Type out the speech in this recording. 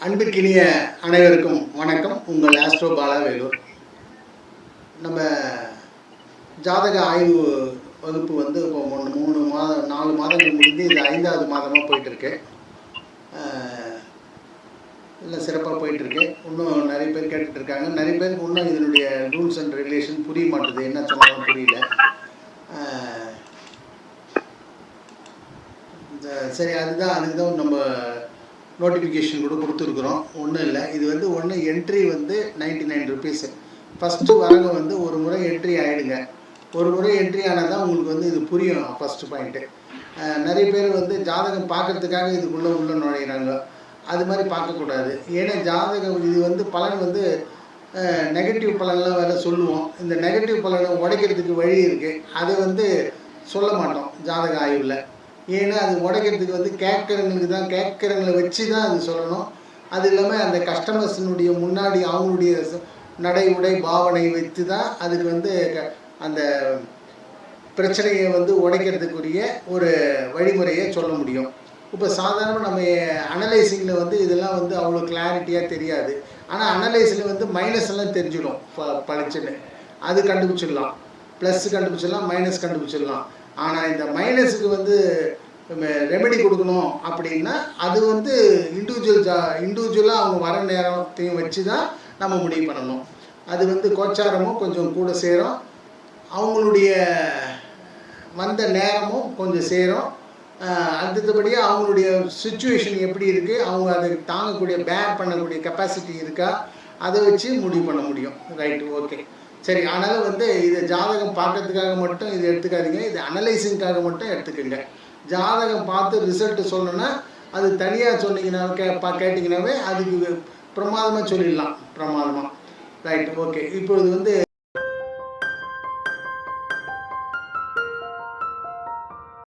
அன்பிற்கினிய அனைவருக்கும் வணக்கம். உங்கள் ஆஸ்ட்ரோ பாலா வேலூர். நம்ம ஜாதக ஆய்வு வகுப்பு வந்து இப்போ 3 மாதம் 4 மாதங்கள் முடிந்து இது 5வது மாதமாக போயிட்டுருக்கு. இல்லை சிறப்பாக போயிட்டுருக்கு. இன்னும் நிறைய பேர் கேட்டுட்ருக்காங்க. நிறைய பேருக்கு இன்னும் இதனுடைய ரூல்ஸ் அண்ட் ரெகுலேஷன் புரிய மாட்டுது, என்ன சொன்னாலும் புரியல. சரி, அதுக்கு தான் நம்ம நோட்டிஃபிகேஷன் கூட கொடுத்துருக்குறோம். ஒன்றும் இல்லை, இது வந்து ஒன்று என்ட்ரி வந்து 99 ருபீஸு. ஃபஸ்ட்டு வரங்க வந்து ஒரு முறை என்ட்ரி ஆகிடுங்க. ஒரு முறை என்ட்ரி ஆனால் தான் உங்களுக்கு வந்து இது புரியும். ஃபஸ்ட்டு பாயிண்ட்டு, நிறைய பேர் வந்து ஜாதகம் பார்க்குறதுக்காக இதுக்குள்ளே நுழையிறாங்க. அது மாதிரி பார்க்கக்கூடாது. ஏன்னா ஜாதகம் இது வந்து பலன் வந்து நெகட்டிவ் பலன்லாம் வேறு சொல்லுவோம். இந்த நெகட்டிவ் பலனை உடைக்கிறதுக்கு வழி இருக்குது. அதை வந்து சொல்ல மாட்டோம் ஜாதக ஆய்வில். ஏன்னா அது உடைக்கிறதுக்கு வந்து கேட்குறவங்களை வச்சு தான் அது சொல்லணும். அது இல்லாமல் அந்த கஸ்டமர்ஸினுடைய முன்னாடி அவங்களுடைய நடை உடை பாவனை வைத்து தான் அதுக்கு வந்து அந்த பிரச்சனையை வந்து உடைக்கிறதுக்குரிய ஒரு வழிமுறையை சொல்ல முடியும். இப்போ சாதாரணமாக நம்ம அனலைசிங்கில் வந்து இதெல்லாம் வந்து அவ்வளோ கிளாரிட்டியாக தெரியாது. ஆனால் அனலைஸில் வந்து மைனஸ் எல்லாம் தெரிஞ்சிடும் பளிச்சுன்னு. அது கண்டுபிடிச்சிடலாம், ப்ளஸ் கண்டுபிடிச்சிடலாம், மைனஸ் கண்டுபிடிச்சிடலாம். ஆனால் இந்த மைனஸுக்கு வந்து ரெமெடி கொடுக்கணும் அப்படின்னா அது வந்து இண்டிவிஜுவலாக அவங்க வர நேரத்தையும் வச்சு தான் நம்ம முடிவு பண்ணணும். அது வந்து கோச்சாரமும் கொஞ்சம் கூட சேரும், அவங்களுடைய வந்த நேரமும் கொஞ்சம் சேரும். அடுத்தபடியாக அவங்களுடைய சுச்சுவேஷன் எப்படி இருக்குது, அவங்க அதை தாங்கக்கூடிய பேர் பண்ணக்கூடிய கெப்பாசிட்டி இருக்கா, அதை வச்சு முடிவு பண்ண முடியும். ரைட்டு, ஓகே, சரி. ஆனாலும் வந்து இதை ஜாதகம் பார்க்கறதுக்காக மட்டும் இதை எடுத்துக்காதீங்க, இது அனலைசிங்காக மட்டும் எடுத்துக்கோங்க. ஜாதகம் பார்த்து ரிசல்ட்டு சொல்லணுன்னா அது தனியாக சொன்னீங்கன்னா கேட்டிங்கன்னாவே அதுக்கு பிரமாதமாக சொல்லிடலாம், பிரமாதமாக. Right, okay. இப்பொழுது வந்து